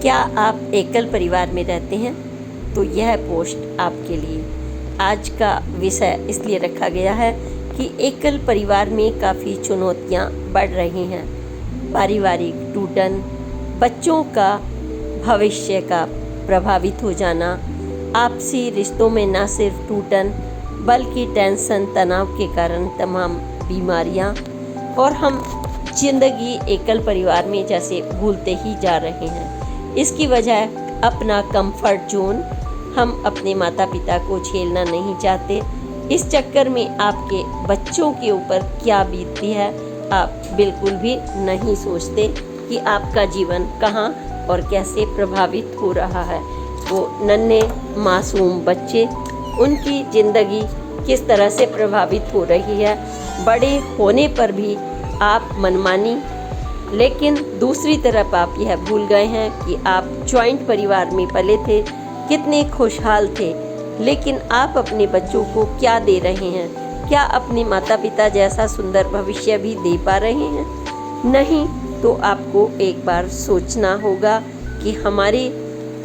क्या आप एकल परिवार में रहते हैं? तो यह पोस्ट आपके लिए। आज का विषय इसलिए रखा गया है कि एकल परिवार में काफ़ी चुनौतियां बढ़ रही हैं। पारिवारिक टूटन, बच्चों का भविष्य का प्रभावित हो जाना, आपसी रिश्तों में न सिर्फ टूटन बल्कि टेंशन तनाव के कारण तमाम बीमारियां, और हम जिंदगी एकल परिवार में जैसे भूलते ही जा रहे हैं। इसकी वजह अपना कंफर्ट जोन हम अपने माता पिता को झेलना नहीं चाहते। इस चक्कर में आपके बच्चों के ऊपर क्या बीतती है आप बिल्कुल भी नहीं सोचते कि आपका जीवन कहाँ और कैसे प्रभावित हो रहा है। वो नन्हे मासूम बच्चे, उनकी ज़िंदगी किस तरह से प्रभावित हो रही है। बड़े होने पर भी आप मनमानी, लेकिन दूसरी तरफ आप यह भूल गए हैं कि आप जॉइंट परिवार में पले थे, कितने खुशहाल थे। लेकिन आप अपने बच्चों को क्या दे रहे हैं? क्या अपने माता पिता जैसा सुंदर भविष्य भी दे पा रहे हैं? नहीं। तो आपको एक बार सोचना होगा कि हमारे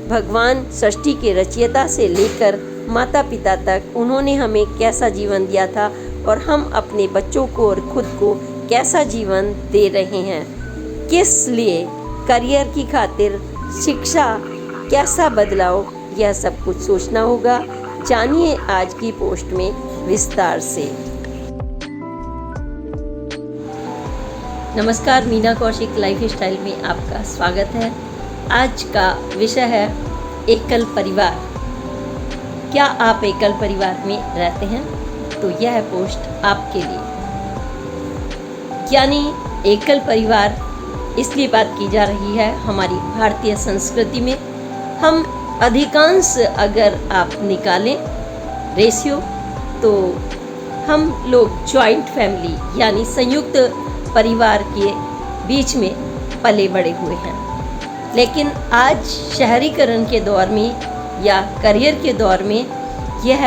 भगवान सृष्टि के रचयिता से लेकर माता पिता तक उन्होंने हमें कैसा जीवन दिया था और हम अपने बच्चों को और खुद को कैसा जीवन दे रहे हैं। किस लिए? करियर की खातिर, शिक्षा, कैसा बदलाव, यह सब कुछ सोचना होगा। जानिए आज की पोस्ट में विस्तार से। नमस्कार, मीना कौशिक लाइफ स्टाइल में आपका स्वागत है। आज का विषय है एकल परिवार। क्या आप एकल परिवार में रहते हैं? तो यह पोस्ट आपके लिए। यानी एकल परिवार इसलिए बात की जा रही है हमारी भारतीय संस्कृति में। हम अधिकांश अगर आप निकालें रेशियो, तो हम लोग जॉइंट फैमिली यानी संयुक्त परिवार के बीच में पले बड़े हुए हैं। लेकिन आज शहरीकरण के दौर में या करियर के दौर में यह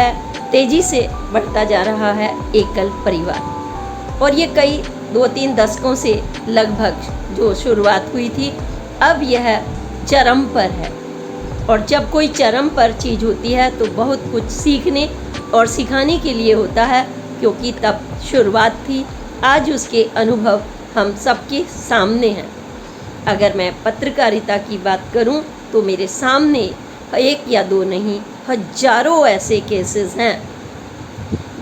तेज़ी से बढ़ता जा रहा है एकल परिवार, और ये कई 2-3 दशकों से लगभग जो शुरुआत हुई थी, अब यह चरम पर है। और जब कोई चरम पर चीज़ होती है तो बहुत कुछ सीखने और सिखाने के लिए होता है, क्योंकि तब शुरुआत थी। आज उसके अनुभव हम सबके सामने हैं। अगर मैं पत्रकारिता की बात करूं तो मेरे सामने एक या दो नहीं, हजारों ऐसे केसेस हैं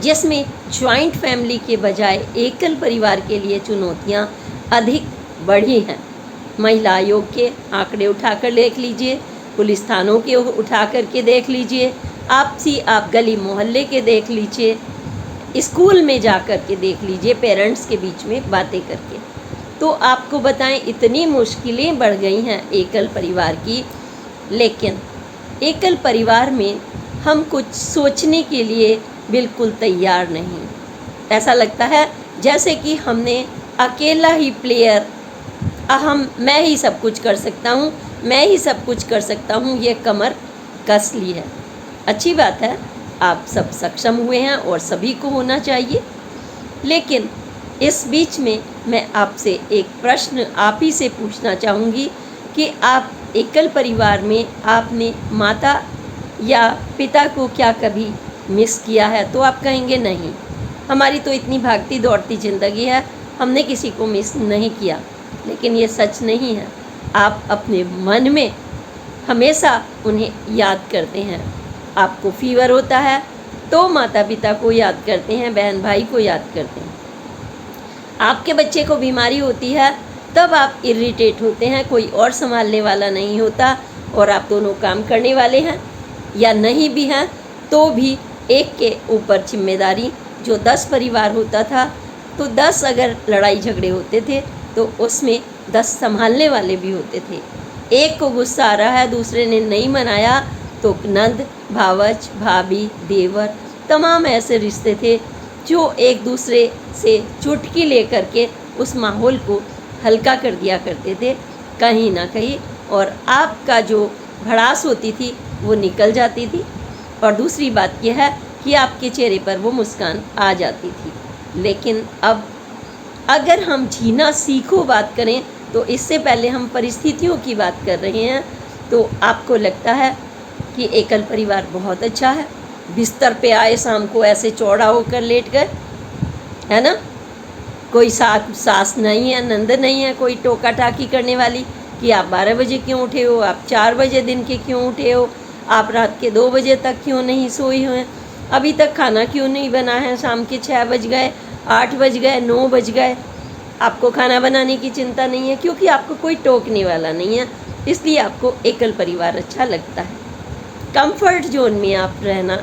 जिसमें जॉइंट फैमिली के बजाय एकल परिवार के लिए चुनौतियां अधिक बढ़ी हैं। महिला आयोग के आंकड़े उठाकर देख लीजिए, पुलिस थानों के उठा करके देख लीजिए, आप गली मोहल्ले के देख लीजिए, स्कूल में जा कर के देख लीजिए, पेरेंट्स के बीच में बातें करके। तो आपको बताएं, इतनी मुश्किलें बढ़ गई हैं एकल परिवार की। लेकिन एकल परिवार में हम कुछ सोचने के लिए बिल्कुल तैयार नहीं। ऐसा लगता है जैसे कि हमने अकेला ही प्लेयर, मैं ही सब कुछ कर सकता हूँ, मैं ही सब कुछ कर सकता हूँ, ये कमर कस ली है। अच्छी बात है, आप सब सक्षम हुए हैं और सभी को होना चाहिए। लेकिन इस बीच में मैं आपसे एक प्रश्न आप ही से पूछना चाहूँगी कि आप एकल परिवार में आपने माता या पिता को क्या कभी मिस किया है? तो आप कहेंगे नहीं, हमारी तो इतनी भागती दौड़ती ज़िंदगी है, हमने किसी को मिस नहीं किया। लेकिन ये सच नहीं है। आप अपने मन में हमेशा उन्हें याद करते हैं। आपको फीवर होता है तो माता पिता को याद करते हैं, बहन भाई को याद करते हैं। आपके बच्चे को बीमारी होती है तब आप इरिटेट होते हैं, कोई और संभालने वाला नहीं होता और आप दोनों काम करने वाले हैं या नहीं भी हैं, तो भी एक के ऊपर जिम्मेदारी। जो 10 परिवार होता था तो 10 अगर लड़ाई झगड़े होते थे तो उसमें 10 संभालने वाले भी होते थे। एक को गुस्सा आ रहा है, दूसरे ने नहीं मनाया, तो नंद, भावच, भाभी, देवर, तमाम ऐसे रिश्ते थे जो एक दूसरे से चुटकी ले करके उस माहौल को हल्का कर दिया करते थे कहीं ना कहीं, और आपका जो भड़ास होती थी वो निकल जाती थी। और दूसरी बात यह है कि आपके चेहरे पर वो मुस्कान आ जाती थी। लेकिन अब अगर हम जीना सीखो बात करें तो इससे पहले हम परिस्थितियों की बात कर रहे हैं तो आपको लगता है कि एकल परिवार बहुत अच्छा है, बिस्तर पे आए शाम को ऐसे चौड़ा होकर लेट गए, है ना, कोई सास नहीं है, नंद नहीं है, कोई टोका टाकी करने वाली कि आप 12 बजे क्यों उठे हो, आप 4 बजे दिन के क्यों उठे हो, आप रात के 2 बजे तक क्यों नहीं सोई हुए, अभी तक खाना क्यों नहीं बना है, शाम के 6 बज गए, 8 बज गए, 9 बज गए, आपको खाना बनाने की चिंता नहीं है क्योंकि आपको कोई टोकने वाला नहीं है, इसलिए आपको एकल परिवार अच्छा लगता है। कंफर्ट जोन में आप रहना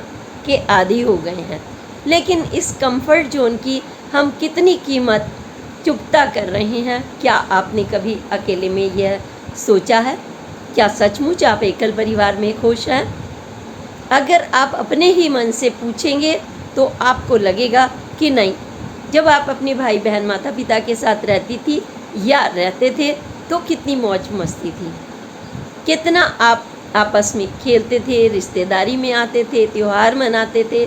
के आदी हो गए हैं, लेकिन इस कंफर्ट जोन की हम कितनी कीमत चुकता कर रहे हैं, क्या आपने कभी अकेले में यह सोचा है? क्या सचमुच आप एकल परिवार में खुश हैं? अगर आप अपने ही मन से पूछेंगे तो आपको लगेगा कि नहीं, जब आप अपने भाई बहन माता पिता के साथ रहती थी या रहते थे तो कितनी मौज मस्ती थी, कितना आप आपस में खेलते थे, रिश्तेदारी में आते थे, त्यौहार मनाते थे,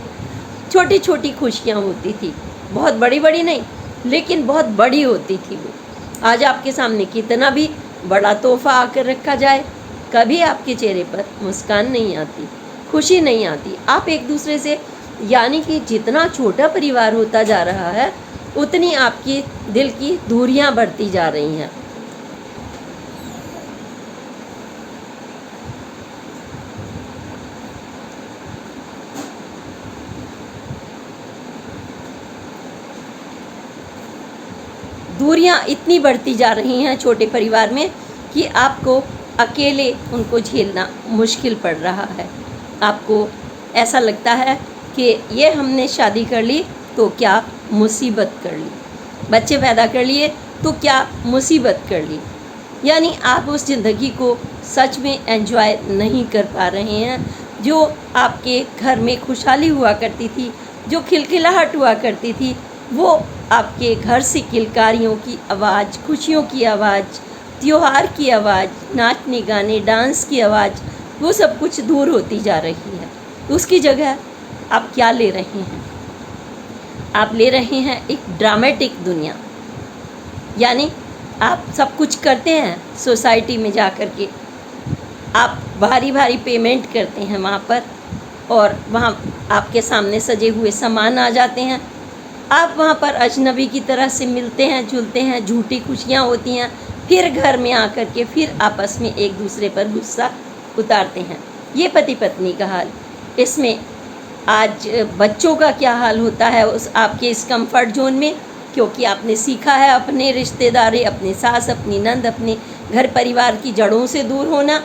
छोटी छोटी खुशियाँ होती थी, बहुत बड़ी बड़ी नहीं लेकिन बहुत बड़ी होती थी वो। आज आपके सामने कितना भी बड़ा तोहफा आकर रखा जाए, कभी आपके चेहरे पर मुस्कान नहीं आती, खुशी नहीं आती। आप एक दूसरे से, यानी कि जितना छोटा परिवार होता जा रहा है उतनी आपकी दिल की दूरियां बढ़ती जा रही हैं। दूरियां इतनी बढ़ती जा रही हैं छोटे परिवार में कि आपको अकेले उनको झेलना मुश्किल पड़ रहा है। आपको ऐसा लगता है कि ये हमने शादी कर ली तो क्या मुसीबत कर ली, बच्चे पैदा कर लिए तो क्या मुसीबत कर ली, यानी आप उस ज़िंदगी को सच में एंजॉय नहीं कर पा रहे हैं जो आपके घर में खुशहाली हुआ करती थी, जो खिलखिलाहट हुआ करती थी। वो आपके घर से किलकारियों की आवाज़, खुशियों की आवाज़, त्योहार की आवाज़, नाचने गाने डांस की आवाज़, वो सब कुछ दूर होती जा रही है। उसकी जगह आप क्या ले रहे हैं? आप ले रहे हैं एक ड्रामेटिक दुनिया, यानी आप सब कुछ करते हैं सोसाइटी में जा कर के, आप भारी भारी पेमेंट करते हैं वहाँ पर और वहाँ आपके सामने सजे हुए सामान आ जाते हैं, आप वहाँ पर अजनबी की तरह से मिलते हैं जुलते हैं, झूठी खुशियाँ होती हैं, फिर घर में आकर के फिर आपस में एक दूसरे पर गुस्सा उतारते हैं। ये पति पत्नी का हाल। इसमें आज बच्चों का क्या हाल होता है उस आपके इस कंफर्ट जोन में, क्योंकि आपने सीखा है अपने रिश्तेदारी, अपने सास, अपनी नंद, अपने घर परिवार की जड़ों से दूर होना,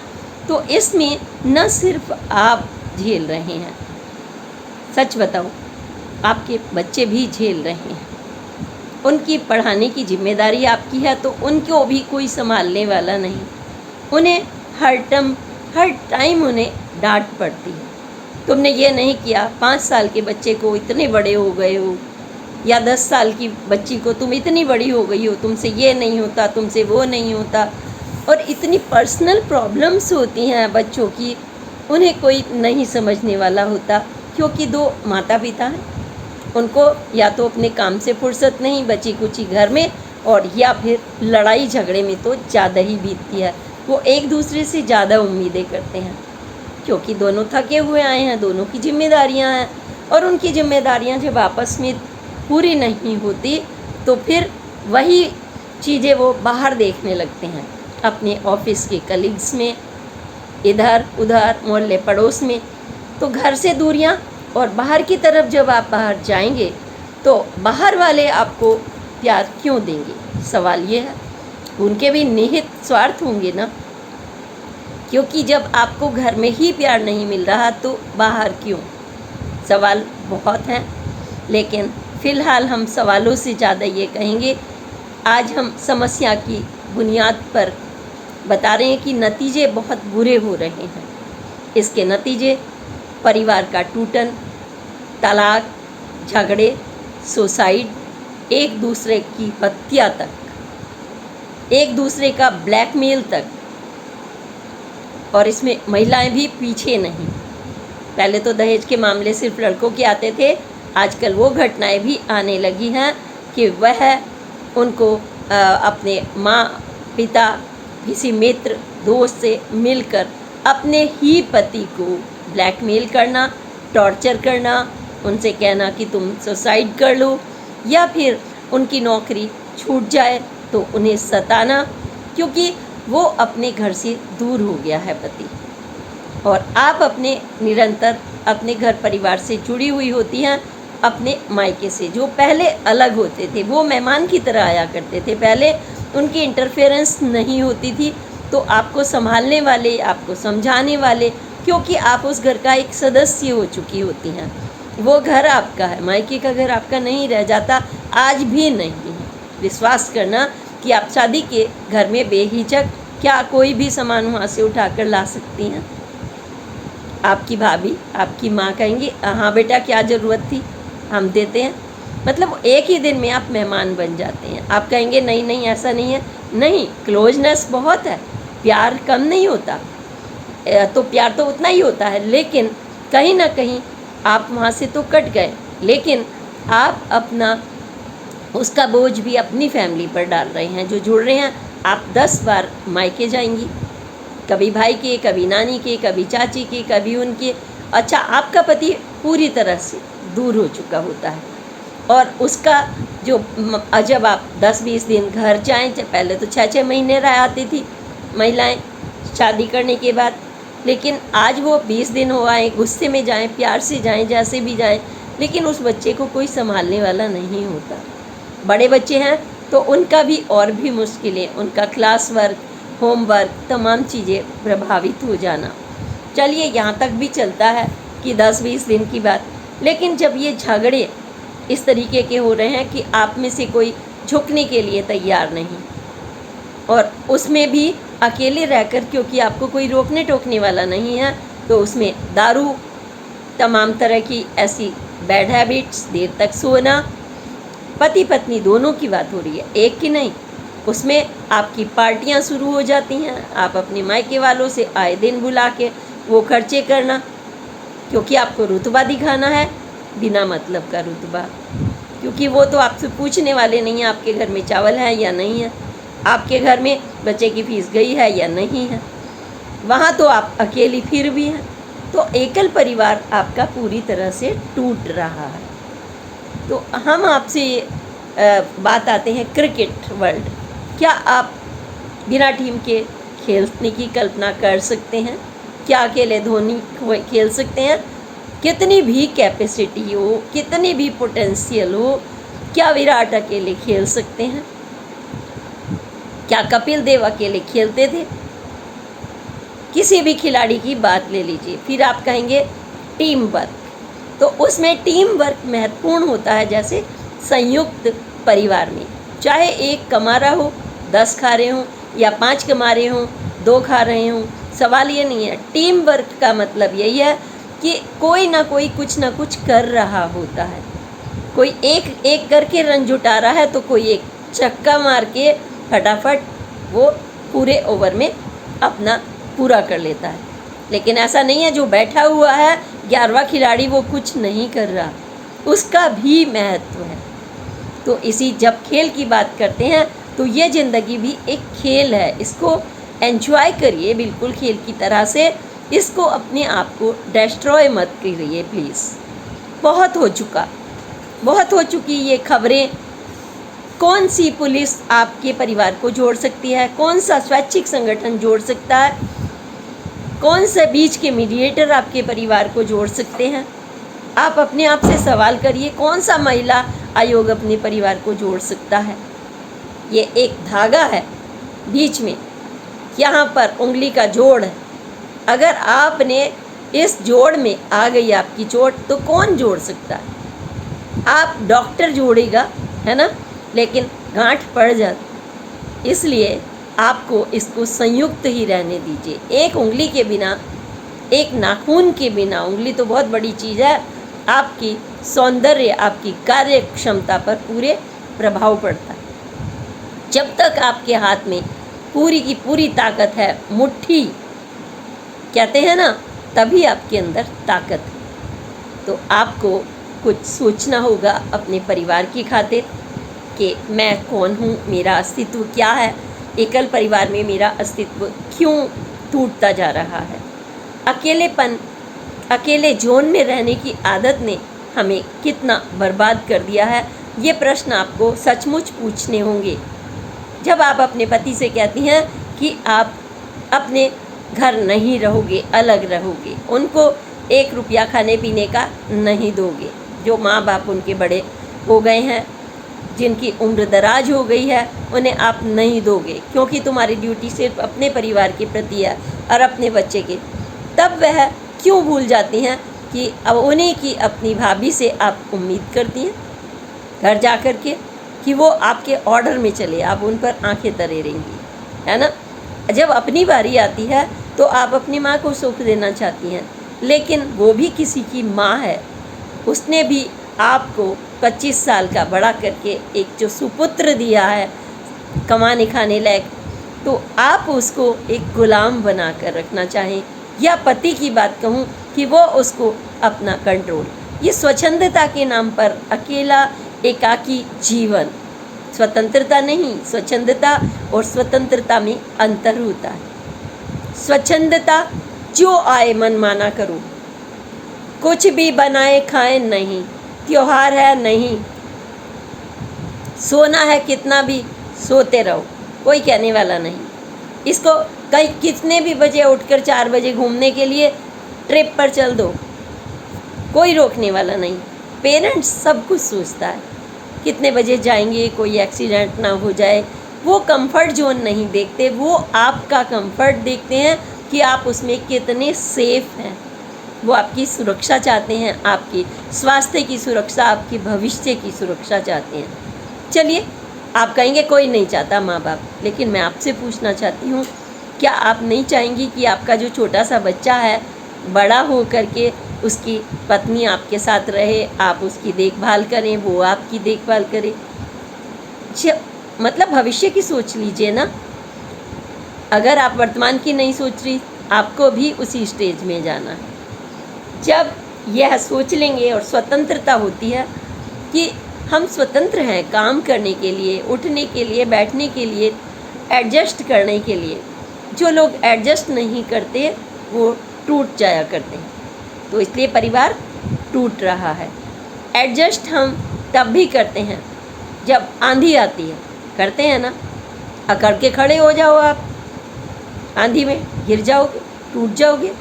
तो इसमें न सिर्फ आप झेल रहे हैं, सच बताओ आपके बच्चे भी झेल रहे हैं। उनकी पढ़ाने की जिम्मेदारी आपकी है तो उनको भी कोई संभालने वाला नहीं, उन्हें हर टाइम उन्हें डांट पड़ती है। तुमने ये नहीं किया, 5 साल के बच्चे को इतने बड़े हो गए हो, या 10 साल की बच्ची को तुम इतनी बड़ी हो गई हो, तुमसे ये नहीं होता, तुमसे वो नहीं होता, और इतनी पर्सनल प्रॉब्लम्स होती हैं बच्चों की, उन्हें कोई नहीं समझने वाला होता, क्योंकि 2 माता पिता हैं, उनको या तो अपने काम से फुर्सत नहीं, बची कुची घर में, और या फिर लड़ाई झगड़े में तो ज़्यादा ही बीतती है। वो एक दूसरे से ज़्यादा उम्मीदें करते हैं क्योंकि दोनों थके हुए आए हैं, दोनों की जिम्मेदारियां हैं, और उनकी जिम्मेदारियां जब आपस में पूरी नहीं होती तो फिर वही चीज़ें वो बाहर देखने लगते हैं, अपने ऑफिस के कलीग्स में, इधर उधर, मोहल्ले पड़ोस में। तो घर से दूरियां, और बाहर की तरफ जब आप बाहर जाएंगे तो बाहर वाले आपको प्यार क्यों देंगे? सवाल ये है। उनके भी निहित स्वार्थ होंगे ना, क्योंकि जब आपको घर में ही प्यार नहीं मिल रहा तो बाहर क्यों? सवाल बहुत हैं, लेकिन फ़िलहाल हम सवालों से ज़्यादा ये कहेंगे, आज हम समस्या की बुनियाद पर बता रहे हैं कि नतीजे बहुत बुरे हो रहे हैं। इसके नतीजे परिवार का टूटन, तलाक, झगड़े, सुसाइड, एक दूसरे की हत्या तक, एक दूसरे का ब्लैकमेल तक, और इसमें महिलाएं भी पीछे नहीं। पहले तो दहेज के मामले सिर्फ लड़कों के आते थे, आजकल वो घटनाएं भी आने लगी हैं कि वह उनको अपने माँ, पिता, किसी मित्र दोस्त से मिलकर अपने ही पति को ब्लैकमेल करना, टॉर्चर करना, उनसे कहना कि तुम सुसाइड कर लो, या फिर उनकी नौकरी छूट जाए तो उन्हें सताना, क्योंकि वो अपने घर से दूर हो गया है पति, और आप अपने निरंतर अपने घर परिवार से जुड़ी हुई होती हैं, अपने मायके से, जो पहले अलग होते थे, वो मेहमान की तरह आया करते थे, पहले उनकी इंटरफेरेंस नहीं होती थी, तो आपको संभालने वाले, आपको समझाने वाले, क्योंकि आप उस घर का एक सदस्य हो चुकी होती हैं, वो घर आपका है, मायके का घर आपका नहीं रह जाता, आज भी नहीं है। विश्वास करना कि आप शादी के घर में बेहिचक क्या कोई भी सामान वहाँ से उठाकर ला सकती हैं। आपकी भाभी, आपकी माँ कहेंगी हाँ बेटा क्या ज़रूरत थी, हम देते हैं, मतलब एक ही दिन में आप मेहमान बन जाते हैं। आप कहेंगे नहीं नहीं ऐसा नहीं है, नहीं, क्लोजनेस बहुत है, प्यार कम नहीं होता, तो प्यार तो उतना ही होता है, लेकिन कहीं ना कहीं आप वहाँ से तो कट गए, लेकिन आप अपना उसका बोझ भी अपनी फैमिली पर डाल रहे हैं। जो जुड़ रहे हैं, आप 10 बार मायके जाएंगी, कभी भाई के, कभी नानी के, कभी चाची के, कभी उनके। अच्छा, आपका पति पूरी तरह से दूर हो चुका होता है, और उसका जो जब आप 10-20 दिन घर जाएं, पहले तो 6-6 महीने रह आती थी महिलाएं शादी करने के बाद, लेकिन आज वो 20 दिन हो आए, गुस्से में जाएं, प्यार से जाएं, जैसे भी जाएं, लेकिन उस बच्चे को कोई संभालने वाला नहीं होता। बड़े बच्चे हैं तो उनका भी और भी मुश्किलें, उनका क्लास वर्क, होमवर्क, तमाम चीज़ें प्रभावित हो जाना। चलिए यहाँ तक भी चलता है कि 10-20 दिन की बात, लेकिन जब ये झगड़े इस तरीके के हो रहे हैं कि आप में से कोई झुकने के लिए तैयार नहीं, और उसमें भी अकेले रहकर, क्योंकि आपको कोई रोकने टोकने वाला नहीं है, तो उसमें दारू, तमाम तरह की ऐसी बैड हैबिट्स, देर तक सोना, पति पत्नी दोनों की बात हो रही है, एक की नहीं, उसमें आपकी पार्टियां शुरू हो जाती हैं, आप अपने मायके वालों से आए दिन बुला के वो खर्चे करना, क्योंकि आपको रुतबा दिखाना है, बिना मतलब का रुतबा, क्योंकि वो तो आपसे पूछने वाले नहीं हैं आपके घर में चावल है या नहीं है, आपके घर में बच्चे की फीस गई है या नहीं है, वहाँ तो आप अकेली फिर भी हैं। तो एकल परिवार आपका पूरी तरह से टूट रहा है। तो हम आपसे बात आते हैं क्रिकेट वर्ल्ड। क्या आप बिना टीम के खेलने की कल्पना कर सकते हैं? क्या अकेले धोनी खेल सकते हैं? कितनी भी कैपेसिटी हो, कितनी भी पोटेंशियल हो, क्या विराट अकेले खेल सकते हैं? क्या कपिल देव अकेले खेलते थे? किसी भी खिलाड़ी की बात ले लीजिए, फिर आप कहेंगे टीम वर्क, तो उसमें टीम वर्क महत्वपूर्ण होता है। जैसे संयुक्त परिवार में चाहे एक कमा रहा हो, 10 खा रहे हों, या 5 कमा रहे हों, 2 खा रहे हों, सवाल ये नहीं है। टीम वर्क का मतलब यही है कि कोई ना कोई कुछ ना कुछ कर रहा होता है, कोई एक एक करके रन जुटा रहा है, तो कोई एक छक्का मार के फटाफट वो पूरे ओवर में अपना पूरा कर लेता है। लेकिन ऐसा नहीं है जो बैठा हुआ है 11वां खिलाड़ी वो कुछ नहीं कर रहा, उसका भी महत्व है। तो इसी जब खेल की बात करते हैं तो ये ज़िंदगी भी एक खेल है, इसको एंजॉय करिए बिल्कुल खेल की तरह से, इसको अपने आप को डिस्ट्रॉय मत करिए प्लीज़। बहुत हो चुकी ये खबरें। कौन सी पुलिस आपके परिवार को जोड़ सकती है? कौन सा स्वैच्छिक संगठन जोड़ सकता है? कौन से बीच के मीडिएटर आपके परिवार को जोड़ सकते हैं? आप अपने आप से सवाल करिए, कौन सा महिला आयोग अपने परिवार को जोड़ सकता है? ये एक धागा है बीच में, यहाँ पर उंगली का जोड़ है। अगर आपने इस जोड़ में आ गई आपकी चोट, तो कौन जोड़ सकता है? आप डॉक्टर जोड़ेगा, है ना, लेकिन गांठ पड़ जाती। इसलिए आपको इसको संयुक्त ही रहने दीजिए। एक उंगली के बिना, एक नाखून के बिना, उंगली तो बहुत बड़ी चीज़ है, आपकी सौंदर्य, आपकी कार्य क्षमता पर पूरे प्रभाव पड़ता है। जब तक आपके हाथ में पूरी की पूरी ताकत है, मुट्ठी कहते हैं ना, तभी आपके अंदर ताकत है। तो आपको कुछ सोचना होगा अपने परिवार की खातिर कि मैं कौन हूँ, मेरा अस्तित्व क्या है, एकल परिवार में मेरा अस्तित्व क्यों टूटता जा रहा है? अकेलेपन, अकेले जोन में रहने की आदत ने हमें कितना बर्बाद कर दिया है, ये प्रश्न आपको सचमुच पूछने होंगे। जब आप अपने पति से कहती हैं कि आप अपने घर नहीं रहोगे, अलग रहोगे, उनको 1 रुपया खाने पीने का नहीं दोगे, जो माँ बाप उनके बड़े हो गए हैं, जिनकी उम्र दराज हो गई है, उन्हें आप नहीं दोगे क्योंकि तुम्हारी ड्यूटी सिर्फ अपने परिवार के प्रति है और अपने बच्चे के, तब वह क्यों भूल जाती हैं कि अब उन्हीं की अपनी भाभी से आप उम्मीद करती हैं घर जा कर के कि वो आपके ऑर्डर में चले, आप उन पर आंखें तरे रहेंगी, है ना। जब अपनी बारी आती है तो आप अपनी माँ को सुख देना चाहती हैं, लेकिन वो भी किसी की माँ है, उसने भी आपको 25 साल का बड़ा करके एक जो सुपुत्र दिया है कमाने खाने लायक, तो आप उसको एक गुलाम बना कर रखना चाहें, या पति की बात कहूँ कि वो उसको अपना कंट्रोल, ये स्वच्छंदता के नाम पर अकेला एकाकी जीवन, स्वतंत्रता नहीं, स्वच्छंदता और स्वतंत्रता में अंतर होता है। स्वच्छंदता जो आए मनमाना करो, कुछ भी बनाए खाए नहीं, त्योहार है नहीं, सोना है कितना भी सोते रहो, कोई कहने वाला नहीं। इसको कहीं कितने भी बजे उठकर 4 बजे घूमने के लिए ट्रिप पर चल दो, कोई रोकने वाला नहीं। पेरेंट्स सब कुछ सोचता है कितने बजे जाएंगे, कोई एक्सीडेंट ना हो जाए, वो कंफर्ट जोन नहीं देखते, वो आपका कंफर्ट देखते हैं कि आप उसमें कितने सेफ हैं। वो आपकी सुरक्षा चाहते हैं, आपकी स्वास्थ्य की सुरक्षा, आपकी भविष्य की सुरक्षा चाहते हैं। चलिए, आप कहेंगे कोई नहीं चाहता माँ बाप, लेकिन मैं आपसे पूछना चाहती हूँ, क्या आप नहीं चाहेंगी कि आपका जो छोटा सा बच्चा है बड़ा हो करके उसकी पत्नी आपके साथ रहे, आप उसकी देखभाल करें, वो आपकी देखभाल करे? मतलब भविष्य की सोच लीजिए ना। अगर आप वर्तमान की नहीं सोच रही, आपको भी उसी स्टेज में जाना है। जब यह सोच लेंगे और स्वतंत्रता होती है कि हम स्वतंत्र हैं काम करने के लिए, उठने के लिए, बैठने के लिए, एडजस्ट करने के लिए। जो लोग एडजस्ट नहीं करते वो टूट जाया करते हैं, तो इसलिए परिवार टूट रहा है। एडजस्ट हम तब भी करते हैं जब आंधी आती है, करते हैं ना। अकड़ के खड़े हो जाओ, आप आंधी में गिर जाओगे, टूट जाओगे।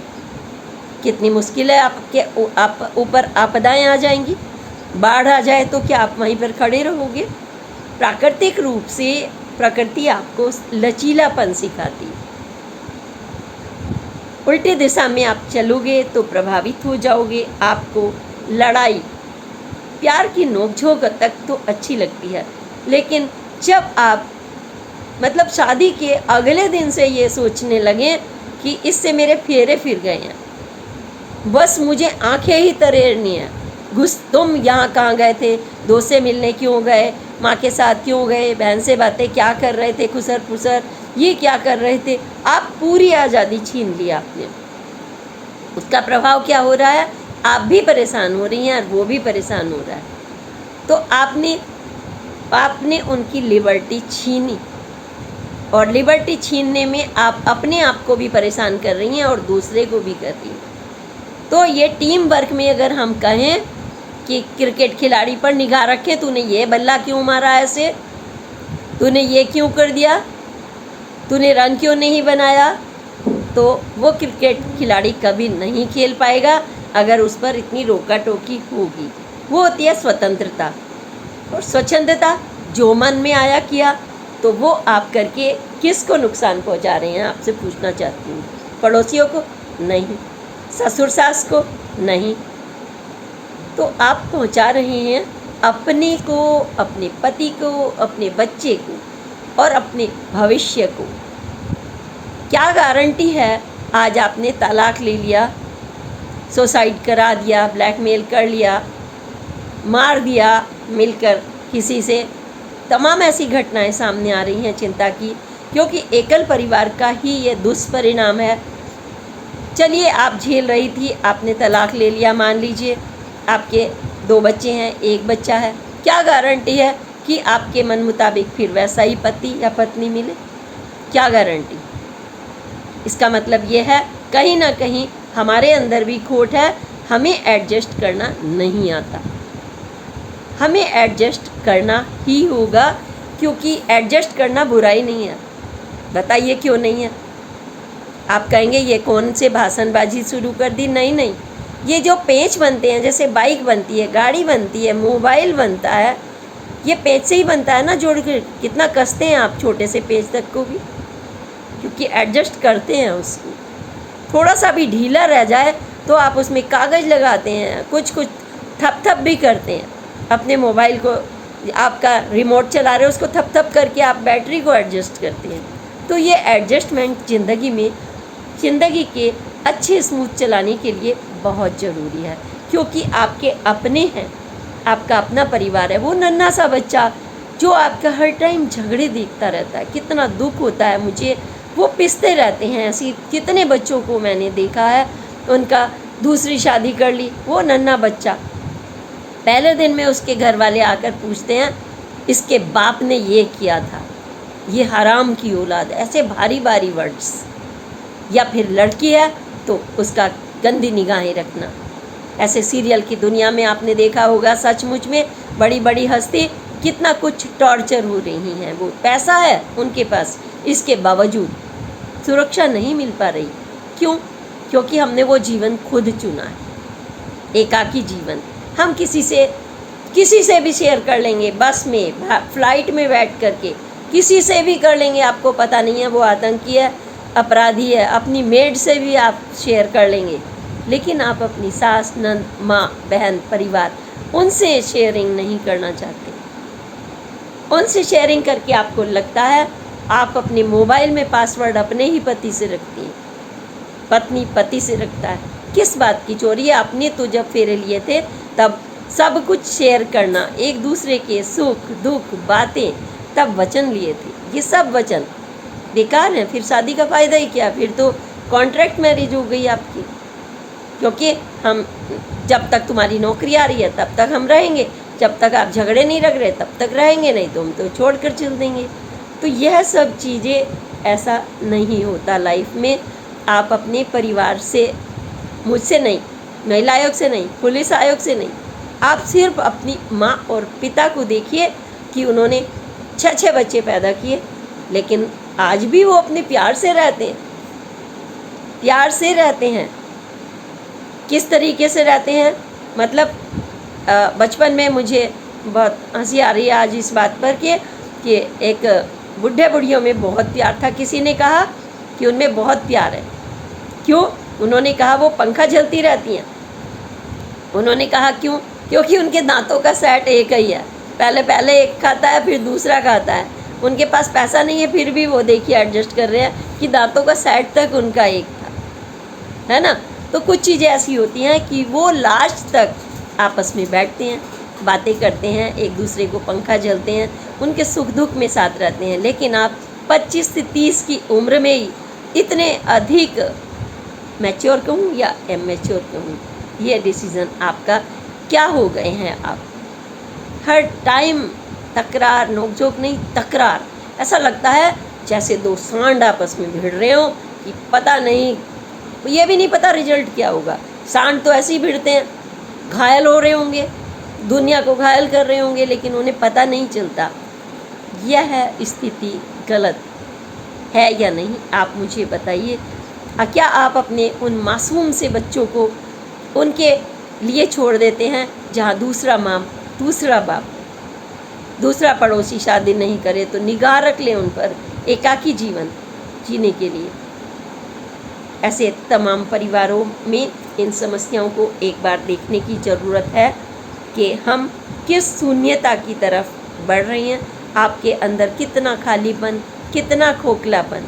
कितनी मुश्किल है, आप ऊपर आपदाएं आ जाएंगी, बाढ़ आ जाए तो क्या आप वहीं पर खड़े रहोगे? प्राकृतिक रूप से प्रकृति आपको लचीलापन सिखाती है। उल्टी दिशा में आप चलोगे तो प्रभावित हो जाओगे। आपको लड़ाई प्यार की नोकझोंक तक तो अच्छी लगती है, लेकिन जब आप मतलब शादी के अगले दिन से ये सोचने लगे कि इससे मेरे फेरे फिर गए हैं, बस मुझे आंखें ही तरेरनी है, तुम यहाँ कहाँ गए थे, दोस्त से मिलने क्यों गए, माँ के साथ क्यों गए, बहन से बातें क्या कर रहे थे, खुसर फुसर ये क्या कर रहे थे, आप पूरी आज़ादी छीन ली आपने। उसका प्रभाव क्या हो रहा है? आप भी परेशान हो रही हैं और वो भी परेशान हो रहा है। तो आपने उनकी लिबर्टी छीनी, और लिबर्टी छीनने में आप अपने आप को भी परेशान कर रही हैं और दूसरे को भी कर रही हैं। तो ये टीम वर्क में अगर हम कहें कि क्रिकेट खिलाड़ी पर निगाह रखें, तूने ये बल्ला क्यों मारा ऐसे, तूने ये क्यों कर दिया, तूने रन क्यों नहीं बनाया, तो वो क्रिकेट खिलाड़ी कभी नहीं खेल पाएगा अगर उस पर इतनी रोका टोकी होगी। वो होती है स्वतंत्रता। और स्वच्छंदता जो मन में आया किया, तो वो आप करके किसको नुकसान पहुंचा रहे हैं, आपसे पूछना चाहती हूँ। पड़ोसियों को नहीं, ससुर सास को नहीं, तो आप पहुंचा रहे हैं अपने को, अपने पति को, अपने बच्चे को और अपने भविष्य को। क्या गारंटी है, आज आपने तलाक ले लिया, सुसाइड करा दिया, ब्लैकमेल कर लिया, मार दिया मिलकर किसी से, तमाम ऐसी घटनाएं सामने आ रही हैं चिंता की, क्योंकि एकल परिवार का ही ये दुष्परिणाम है। चलिए, आप झेल रही थी, आपने तलाक ले लिया, मान लीजिए आपके 2 बच्चे हैं, 1 बच्चा है, क्या गारंटी है कि आपके मन मुताबिक फिर वैसा ही पति या पत्नी मिले? क्या गारंटी। इसका मतलब ये है कहीं ना कहीं हमारे अंदर भी खोट है, हमें एडजस्ट करना नहीं आता। हमें एडजस्ट करना ही होगा, क्योंकि एडजस्ट करना बुराई नहीं है। बताइए क्यों नहीं है। आप कहेंगे ये कौन से भाषणबाजी शुरू कर दी। नहीं नहीं, ये जो पेच बनते हैं, जैसे बाइक बनती है, गाड़ी बनती है, मोबाइल बनता है, ये पेच से ही बनता है ना, जोड़ के। कितना कसते हैं आप छोटे से पेच तक को भी, क्योंकि एडजस्ट करते हैं उसको। थोड़ा सा भी ढीला रह जाए तो आप उसमें कागज़ लगाते हैं, कुछ कुछ थप थप भी करते हैं। अपने मोबाइल को, आपका रिमोट चला रहे हो, उसको थप थप करके आप बैटरी को एडजस्ट करते हैं। तो ये एडजस्टमेंट ज़िंदगी में, ज़िंदगी के अच्छे स्मूथ चलाने के लिए बहुत ज़रूरी है, क्योंकि आपके अपने हैं, आपका अपना परिवार है। वो नन्हा सा बच्चा जो आपका हर टाइम झगड़े देखता रहता है, कितना दुख होता है मुझे। वो पिसते रहते हैं। ऐसी कितने बच्चों को मैंने देखा है, उनका दूसरी शादी कर ली, वो नन्हा बच्चा, पहले दिन में उसके घर वाले आकर पूछते हैं इसके बाप ने ये किया था, ये हराम की औलाद, ऐसे भारी भारी वर्ड्स। या फिर लड़की है तो उसका गंदी निगाहें रखना। ऐसे सीरियल की दुनिया में आपने देखा होगा, सचमुच में बड़ी बड़ी हस्ती कितना कुछ टॉर्चर हो रही हैं। वो पैसा है उनके पास, इसके बावजूद सुरक्षा नहीं मिल पा रही। क्यों? क्योंकि हमने वो जीवन खुद चुना है, एकाकी जीवन। हम किसी से भी शेयर कर लेंगे, बस में, फ्लाइट में बैठ करके किसी से भी कर लेंगे। आपको पता नहीं है वो आतंकी है, अपराधी है। अपनी मेड से भी आप शेयर कर लेंगे, लेकिन आप अपनी सास, नंद, माँ, बहन, परिवार, उनसे शेयरिंग नहीं करना चाहते। उनसे शेयरिंग करके आपको लगता है आप अपने मोबाइल में पासवर्ड अपने ही पति से रखती हैं, पत्नी पति से रखता है। किस बात की चोरी है? आपने तो जब फेरे लिए थे तब सब कुछ शेयर करना, एक दूसरे के सुख दुख बातें, तब वचन लिए थे। ये सब वचन बेकार हैं। फिर शादी का फ़ायदा ही क्या? फिर तो कॉन्ट्रैक्ट मैरिज हो गई आपकी। क्योंकि हम, जब तक तुम्हारी नौकरी आ रही है तब तक हम रहेंगे, जब तक आप झगड़े नहीं रख रहे तब तक रहेंगे, नहीं तो हम तो छोड़ कर चल देंगे। तो यह सब चीज़ें, ऐसा नहीं होता लाइफ में। आप अपने परिवार से, मुझसे नहीं, महिला आयोग से नहीं, पुलिस आयोग से नहीं, आप सिर्फ अपनी माँ और पिता को देखिए कि उन्होंने 6 बच्चे पैदा किए, लेकिन आज भी वो अपने प्यार से रहते हैं। प्यार से रहते हैं। किस तरीके से रहते हैं? मतलब बचपन में मुझे बहुत हंसी आ रही है आज इस बात पर कि एक बुढ़े बुढ़ियों में बहुत प्यार था। किसी ने कहा कि उनमें बहुत प्यार है। क्यों? उन्होंने कहा वो पंखा झलती रहती हैं। उन्होंने कहा क्यों? क्योंकि उनके दांतों का सेट एक ही है। पहले एक खाता है, फिर दूसरा खाता है। उनके पास पैसा नहीं है, फिर भी वो देखिए एडजस्ट कर रहे हैं कि दांतों का सेट तक उनका एक था, है ना। तो कुछ चीज़ें ऐसी होती हैं कि वो लास्ट तक आपस में बैठते हैं, बातें करते हैं, एक दूसरे को पंखा झलते हैं, उनके सुख दुख में साथ रहते हैं। लेकिन आप 25 से 30 की उम्र में ही इतने अधिक मैच्योर कहूँ या इमैच्योर कहूँ, ये डिसीज़न आपका क्या हो गए हैं आप? हर टाइम तकरार, नोकझोंक नहीं, तकरार। ऐसा लगता है जैसे दो सांड आपस में भिड़ रहे हो कि पता नहीं, ये भी नहीं पता रिजल्ट क्या होगा। सांड तो ऐसे ही भिड़ते हैं, घायल हो रहे होंगे, दुनिया को घायल कर रहे होंगे, लेकिन उन्हें पता नहीं चलता। यह स्थिति गलत है या नहीं, आप मुझे बताइए। क्या आप अपने उन मासूम से बच्चों को उनके लिए छोड़ देते हैं जहाँ दूसरा माँ, दूसरा बाप, दूसरा पड़ोसी शादी नहीं करे तो निगाह रख ले उन पर, एकाकी जीवन जीने के लिए? ऐसे तमाम परिवारों में इन समस्याओं को एक बार देखने की ज़रूरत है कि हम किस शून्यता की तरफ बढ़ रहे हैं। आपके अंदर कितना खालीपन, कितना खोखलापन।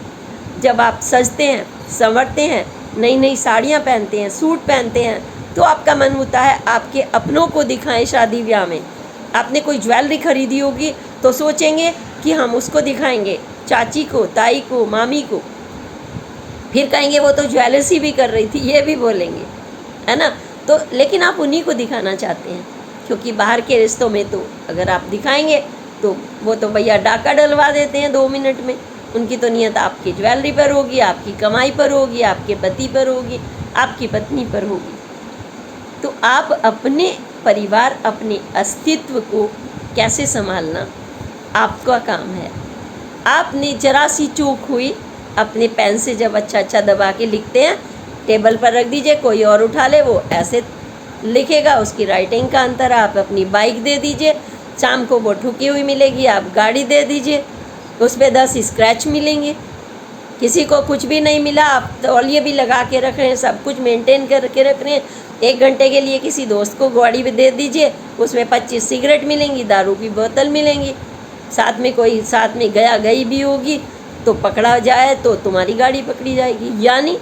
जब आप सजते हैं, संवरते हैं, नई नई साड़ियाँ पहनते हैं, सूट पहनते हैं, तो आपका मन होता है आपके अपनों को दिखाएं। शादी ब्याह में आपने कोई ज्वेलरी खरीदी होगी तो सोचेंगे कि हम उसको दिखाएंगे, चाची को, ताई को, मामी को। फिर कहेंगे वो तो ज्वेलरी भी कर रही थी, ये भी बोलेंगे, है ना। तो लेकिन आप उन्हीं को दिखाना चाहते हैं, क्योंकि बाहर के रिश्तों में तो अगर आप दिखाएंगे तो वो तो भैया डाका डलवा देते हैं 2 मिनट में। उनकी तो नियत आपकी ज्वेलरी पर होगी, आपकी कमाई पर होगी, आपके पति पर होगी, आपकी पत्नी पर होगी। तो आप अपने परिवार, अपने अस्तित्व को कैसे संभालना आपका काम है। आपने जरा सी चूक हुई, अपने पेन से जब अच्छा दबा के लिखते हैं, टेबल पर रख दीजिए, कोई और उठा ले, वो ऐसे लिखेगा, उसकी राइटिंग का अंतर। आप अपनी बाइक दे दीजिए, शाम को वो ठुकी हुई मिलेगी, आप गाड़ी दे दीजिए, उस पर 10 स्क्रैच मिलेंगे। किसी को कुछ भी नहीं मिला, आप तौलिए भी लगा के रख रहे हैं, सब कुछ मेंटेन करके रख रहे हैं। 1 घंटे के लिए किसी दोस्त को गाड़ी भी दे दीजिए, उसमें 25 सिगरेट मिलेंगी, दारू की बोतल मिलेंगी, साथ में कोई साथ में गई भी होगी तो पकड़ा जाए तो तुम्हारी गाड़ी पकड़ी जाएगी। यानी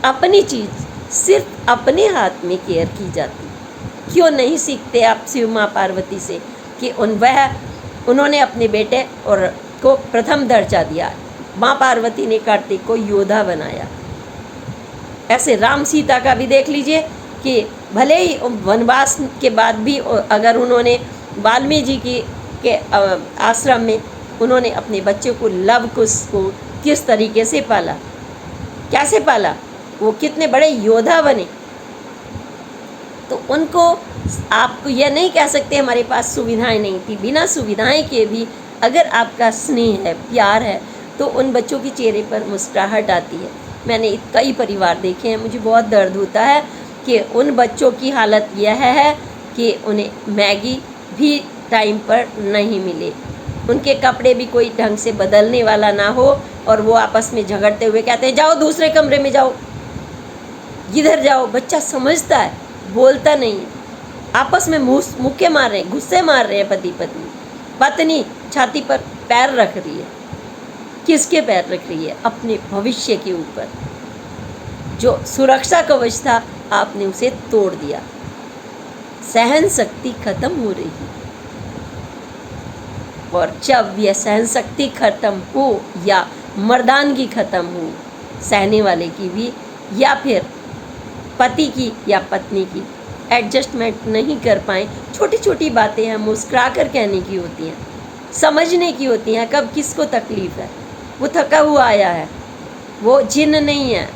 अपनी चीज़ सिर्फ अपने हाथ में केयर की जाती। क्यों नहीं सीखते आप शिव माँ पार्वती से कि उन्होंने अपने बेटे और को प्रथम दर्जा दिया। माँ पार्वती ने कार्तिक को योद्धा बनाया। ऐसे राम सीता का भी देख लीजिए कि भले ही वनवास के बाद भी अगर उन्होंने वाल्मीकि जी के आश्रम में उन्होंने अपने बच्चे को लव कुश को किस तरीके से पाला, कैसे पाला, वो कितने बड़े योद्धा बने। तो उनको आपको यह नहीं कह सकते हमारे पास सुविधाएं नहीं थी। बिना सुविधाएं के भी अगर आपका स्नेह है, प्यार है, तो उन बच्चों के चेहरे पर मुस्कुराहट आती है। मैंने कई परिवार देखे हैं, मुझे बहुत दर्द होता है कि उन बच्चों की हालत यह है कि उन्हें मैगी भी टाइम पर नहीं मिले, उनके कपड़े भी कोई ढंग से बदलने वाला ना हो, और वो आपस में झगड़ते हुए कहते हैं जाओ दूसरे कमरे में जाओ, इधर जाओ। बच्चा समझता है, बोलता नहीं है, आपस में मुक्के मार रहे हैं, गुस्से मार रहे हैं पति पत्नी। पत्नी छाती पर पैर रख रही है, किसके पैर रख रही है? अपने भविष्य के ऊपर। जो सुरक्षा कवच था आपने उसे तोड़ दिया। सहन शक्ति खत्म हो रही है, और जब यह सहन शक्ति खत्म हो या मर्दानगी खत्म हो, सहने वाले की भी या फिर पति की या पत्नी की एडजस्टमेंट नहीं कर पाए, छोटी छोटी बातें हैं मुस्कुरा कर कहने की होती हैं, समझने की होती हैं कब किसको तकलीफ़ है। वो थका हुआ आया है, वो जिन्न नहीं है,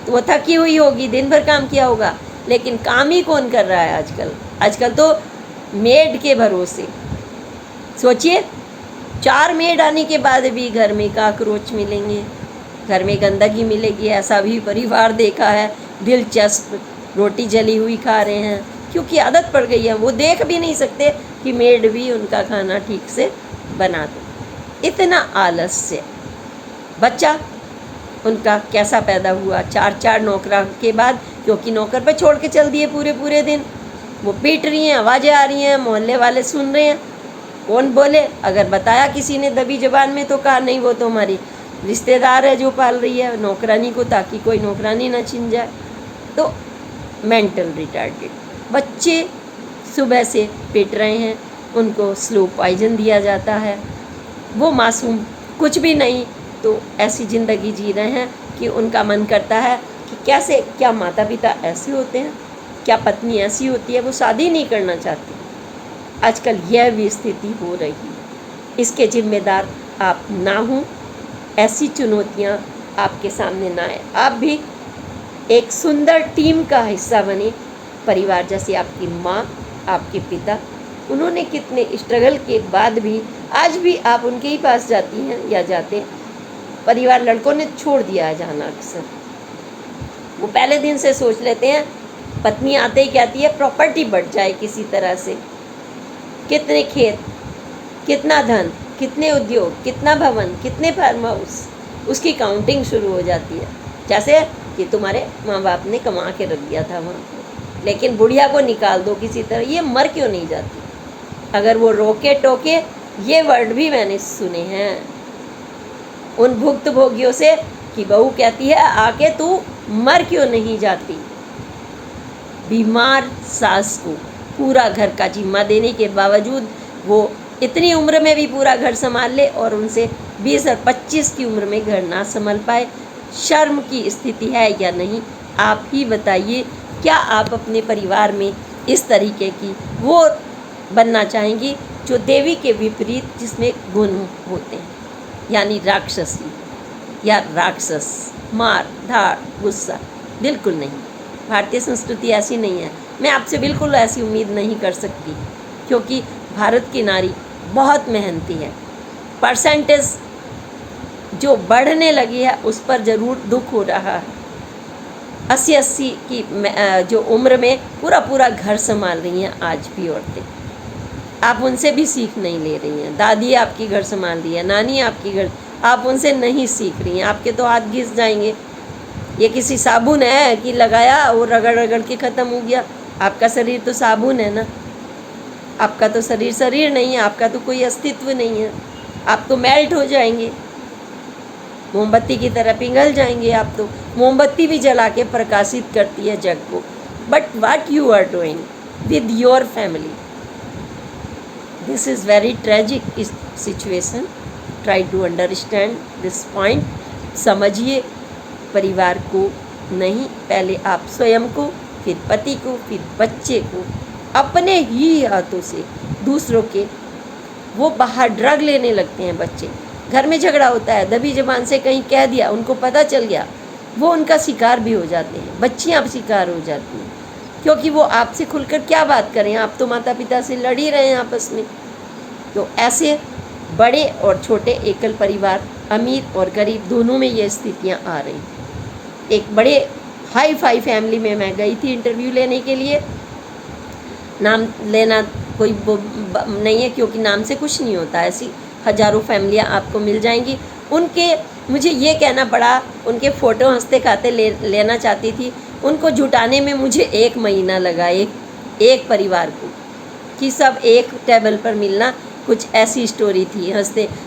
तो वो थकी हुई होगी, दिन भर काम किया होगा, लेकिन काम ही कौन कर रहा है आजकल? आजकल तो मेड के भरोसे। सोचिए, 4 मेड आने के बाद भी घर में काकरोच मिलेंगे, घर में गंदगी मिलेगी। ऐसा भी परिवार देखा है, दिलचस्प रोटी जली हुई खा रहे हैं क्योंकि आदत पड़ गई है। वो देख भी नहीं सकते कि मेड भी उनका खाना ठीक से बना दे। इतना आलस्य। बच्चा उनका कैसा पैदा हुआ? 4 नौकरा के बाद, क्योंकि नौकर पे छोड़ के चल दिए पूरे दिन। वो पीट रही हैं, आवाज़ें आ रही हैं, मोहल्ले वाले सुन रहे हैं, कौन बोले? अगर बताया किसी ने दबी जबान में तो कहा नहीं, वो तो हमारी रिश्तेदार है जो पाल रही है नौकरानी को, ताकि कोई नौकरानी ना छीन जाए। तो मेंटल रिटार्डेड बच्चे सुबह से पिट रहे हैं, उनको स्लो पॉइजन दिया जाता है। वो मासूम कुछ भी नहीं, तो ऐसी ज़िंदगी जी रहे हैं कि उनका मन करता है कि कैसे, क्या माता पिता ऐसे होते हैं, क्या पत्नी ऐसी होती है, वो शादी नहीं करना चाहती। आजकल यह भी स्थिति हो रही है। इसके जिम्मेदार आप ना हों, ऐसी चुनौतियां आपके सामने ना आए, आप भी एक सुंदर टीम का हिस्सा बने। परिवार जैसे आपकी माँ, आपके पिता, उन्होंने कितने स्ट्रगल के बाद भी आज भी आप उनके ही पास जाती हैं या जाते हैं। परिवार लड़कों ने छोड़ दिया है जाना अक्सर। वो पहले दिन से सोच लेते हैं, पत्नी आते ही कहती है प्रॉपर्टी बढ़ जाए किसी तरह से, कितने खेत, कितना धन, कितने उद्योग, कितना भवन, कितने फार्म हाउस, उसकी काउंटिंग शुरू हो जाती है। जैसे कि तुम्हारे माँ बाप ने कमा के रख दिया था वहाँ, लेकिन बुढ़िया को निकाल दो किसी तरह, ये मर क्यों नहीं जाती? अगर वो रोके टोके, ये वर्ड भी मैंने सुने हैं उन भुक्तभोगियों से कि बहू कहती है आके तू मर क्यों नहीं जाती। बीमार सास को पूरा घर का जिम्मा देने के बावजूद वो इतनी उम्र में भी पूरा घर संभाल ले और उनसे 20 और 25 की उम्र में घर ना संभाल पाए, शर्म की स्थिति है या नहीं? आप ही बताइए। क्या आप अपने परिवार में इस तरीके की वो बनना चाहेंगी जो देवी के विपरीत जिसमें गुण होते हैं? यानी राक्षसी या राक्षस, मार धाड़ गुस्सा, बिल्कुल नहीं। भारतीय संस्कृति ऐसी नहीं है। मैं आपसे बिल्कुल ऐसी उम्मीद नहीं कर सकती, क्योंकि भारत की नारी बहुत मेहनती है। परसेंटेज जो बढ़ने लगी है उस पर ज़रूर दुख हो रहा है। 80 की जो उम्र में पूरा घर संभाल रही हैं आज भी औरतें। आप उनसे भी सीख नहीं ले रही हैं। दादी आपकी घर संभाल रही है, नानी आपकी घर, आप उनसे नहीं सीख रही हैं। आपके तो हाथ घिस जाएंगे। ये किसी साबुन है कि लगाया और रगड़ रगड़ के ख़त्म हो गया? आपका शरीर तो साबुन है ना। आपका तो शरीर नहीं है, आपका तो कोई अस्तित्व नहीं है। आप तो मेल्ट हो जाएंगे, मोमबत्ती की तरह पिघल जाएंगे। आप तो मोमबत्ती भी जला के प्रकाशित करती है जग को। But what you are doing with your family, this is very tragic situation. Try to understand this point. समझिए परिवार को नहीं, पहले आप स्वयं को, फिर पति को, फिर बच्चे को। अपने ही हाथों से दूसरों के, वो बाहर ड्रग लेने लगते हैं बच्चे, घर में झगड़ा होता है, दबी जबान से कहीं कह दिया, उनको पता चल गया, वो उनका शिकार भी हो जाते हैं। बच्चियाँ शिकार हो जाती हैं, क्योंकि वो आपसे खुलकर क्या बात करें। आप तो माता पिता से लड़ ही रहे हैं आपस में। तो ऐसे बड़े और छोटे एकल परिवार, अमीर और गरीब, दोनों में ये स्थितियाँ आ रही। एक बड़े हाई फाई फैमिली में मैं गई थी इंटरव्यू लेने के लिए। नाम लेना कोई नहीं है, क्योंकि नाम से कुछ नहीं होता। ऐसी हज़ारों फैमिलियाँ आपको मिल जाएंगी। उनके, मुझे ये कहना पड़ा, उनके फ़ोटो हंसते खाते लेना चाहती थी। उनको जुटाने में मुझे 1 महीना लगा, एक परिवार को, कि सब एक टेबल पर मिलना। कुछ ऐसी स्टोरी थी।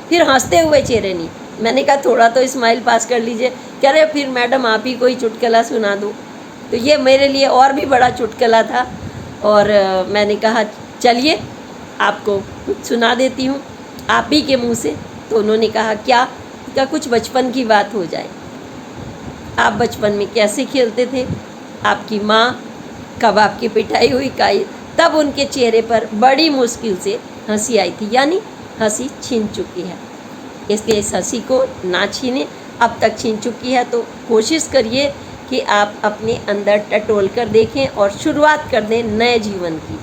फिर हंसते हुए चेहरे नहीं। मैंने कहा थोड़ा तो स्माइल पास कर लीजिए। कह रहे फिर मैडम आप ही कोई चुटकुला सुना दो। तो ये मेरे लिए और भी बड़ा चुटकुला था। और मैंने कहा चलिए आपको कुछ सुना देती हूँ आप ही के मुंह से। तो उन्होंने कहा क्या? कुछ बचपन की बात हो जाए। आप बचपन में कैसे खेलते थे? आपकी माँ कब आपकी पिटाई हुई काई? तब उनके चेहरे पर बड़ी मुश्किल से हंसी आई थी, यानी हंसी छीन चुकी है। इसलिए इस हंसी को ना छीने, अब तक छीन चुकी है तो कोशिश करिए कि आप अपने अंदर टटोल कर देखें और शुरुआत कर दें नए जीवन की।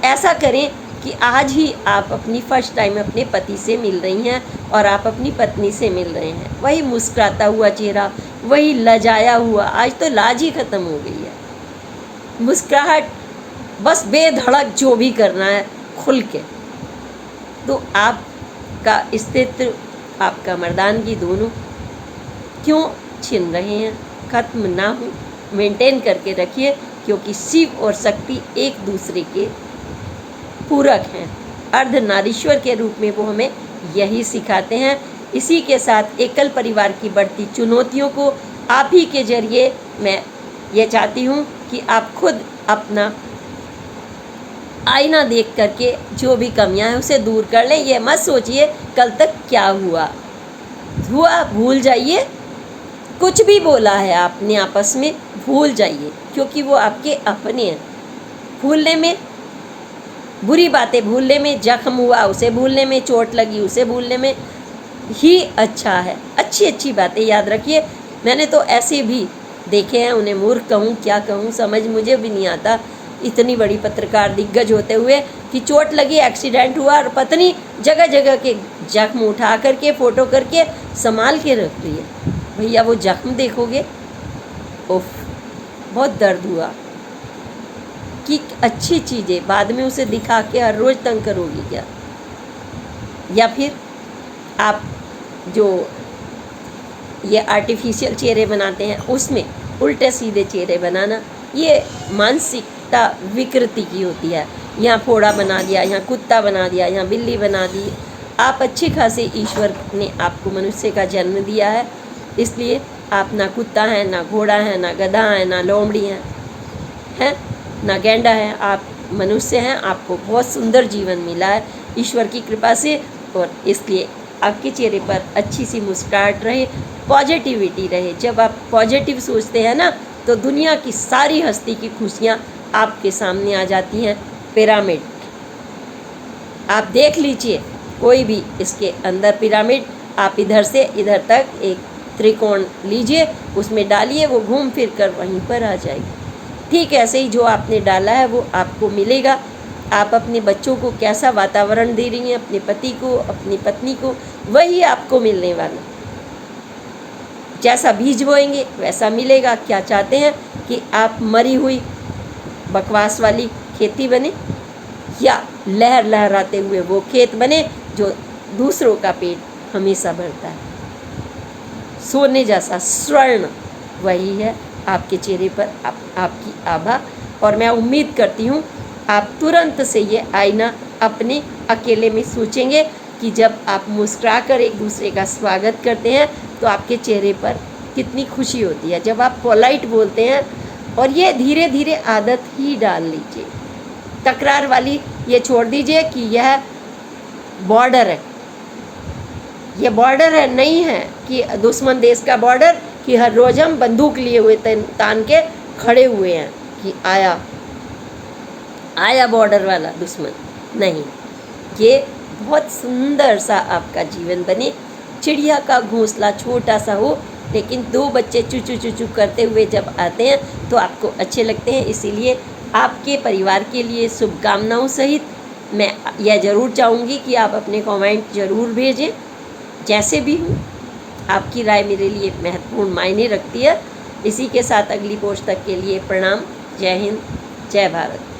ऐसा करें कि आज ही आप अपनी फर्स्ट टाइम अपने पति से मिल रही हैं और आप अपनी पत्नी से मिल रहे हैं। वही मुस्कुराता हुआ चेहरा, वही लजाया हुआ, आज तो लाज ही ख़त्म हो गई है। मुस्कुराहट, बस बेधड़क जो भी करना है खुल के। तो आपका अस्तित्व, आपका मर्दानगी दोनों क्यों छिन रहे हैं? ख़त्म ना हो, मेंटेन करके रखिए, क्योंकि शिव और शक्ति एक दूसरे के पूरक हैं। अर्धनारीश्वर के रूप में वो हमें यही सिखाते हैं। इसी के साथ एकल परिवार की बढ़ती चुनौतियों को आप ही के जरिए मैं ये चाहती हूँ कि आप खुद अपना आईना देख करके जो भी कमियां हैं उसे दूर कर लें। ये मत सोचिए कल तक क्या हुआ भूल जाइए। कुछ भी बोला है आपने आपस में भूल जाइए, क्योंकि वो आपके अपने हैं। भूलने में, बुरी बातें भूलने में, जख्म हुआ उसे भूलने में, चोट लगी उसे भूलने में ही अच्छा है। अच्छी बातें याद रखिए। मैंने तो ऐसे भी देखे हैं, उन्हें मूर्ख कहूँ क्या कहूँ समझ मुझे भी नहीं आता, इतनी बड़ी पत्रकार दिग्गज होते हुए कि चोट लगी, एक्सीडेंट हुआ और पत्नी जगह जगह के जख्म उठा करके फ़ोटो करके संभाल के रख रही है। भैया वो जख्म देखोगे, उफ, बहुत दर्द हुआ। कि अच्छी चीज़ें बाद में उसे दिखा के हर रोज़ तंग करोगी क्या? या फिर आप जो ये आर्टिफिशियल चेहरे बनाते हैं उसमें उल्टे सीधे चेहरे बनाना, ये मानसिकता विकृति की होती है। यहाँ फोड़ा बना दिया, यहाँ कुत्ता बना दिया, यहाँ बिल्ली बना दी। आप अच्छी खासी ईश्वर ने आपको मनुष्य का जन्म दिया है, इसलिए आप ना कुत्ता हैं, ना घोड़ा है, ना गधा है, ना लोमड़ी हैं, ना गेंडा है। आप मनुष्य हैं। आपको बहुत सुंदर जीवन मिला है ईश्वर की कृपा से, और इसलिए आपके चेहरे पर अच्छी सी मुस्कुराहट रहे, पॉजिटिविटी रहे। जब आप पॉजिटिव सोचते हैं ना, तो दुनिया की सारी हस्ती की खुशियाँ आपके सामने आ जाती हैं। पिरामिड आप देख लीजिए, कोई भी इसके अंदर पिरामिड आप इधर से इधर तक एक त्रिकोण लीजिए, उसमें डालिए, वो घूम फिर कर वहीं पर आ जाएगी। ठीक ऐसे ही जो आपने डाला है वो आपको मिलेगा। आप अपने बच्चों को कैसा वातावरण दे रही हैं, अपने पति को, अपनी पत्नी को, वही आपको मिलने वाला। जैसा बीज बोएंगे वैसा मिलेगा। क्या चाहते हैं कि आप मरी हुई बकवास वाली खेती बने, या लहर लहराते हुए वो खेत बने जो दूसरों का पेट हमेशा भरता है। सोने जैसा स्वर्ण वही है आपके चेहरे पर आपकी आभा। और मैं उम्मीद करती हूँ आप तुरंत से ये आईना अपने अकेले में सोचेंगे कि जब आप मुस्कुराकर एक दूसरे का स्वागत करते हैं तो आपके चेहरे पर कितनी खुशी होती है। जब आप पोलाइट बोलते हैं, और ये धीरे धीरे आदत ही डाल लीजिए। तकरार वाली ये छोड़ दीजिए कि यह बॉर्डर है, ये बॉर्डर है नहीं है कि दुश्मन देश का बॉर्डर, कि हर रोज़ हम बंदूक लिए हुए तान के खड़े हुए हैं कि आया बॉर्डर वाला दुश्मन। नहीं, ये बहुत सुंदर सा आपका जीवन बने। चिड़िया का घोंसला छोटा सा हो, लेकिन 2 बच्चे चू चू चू चू करते हुए जब आते हैं तो आपको अच्छे लगते हैं। इसीलिए आपके परिवार के लिए शुभकामनाओं सहित मैं यह ज़रूर चाहूँगी कि आप अपने कमेंट ज़रूर भेजें। जैसे भी हूँ, आपकी राय मेरे लिए महत्वपूर्ण मायने रखती है। इसी के साथ अगली पोस्ट तक के लिए प्रणाम। जय हिंद, जय भारत।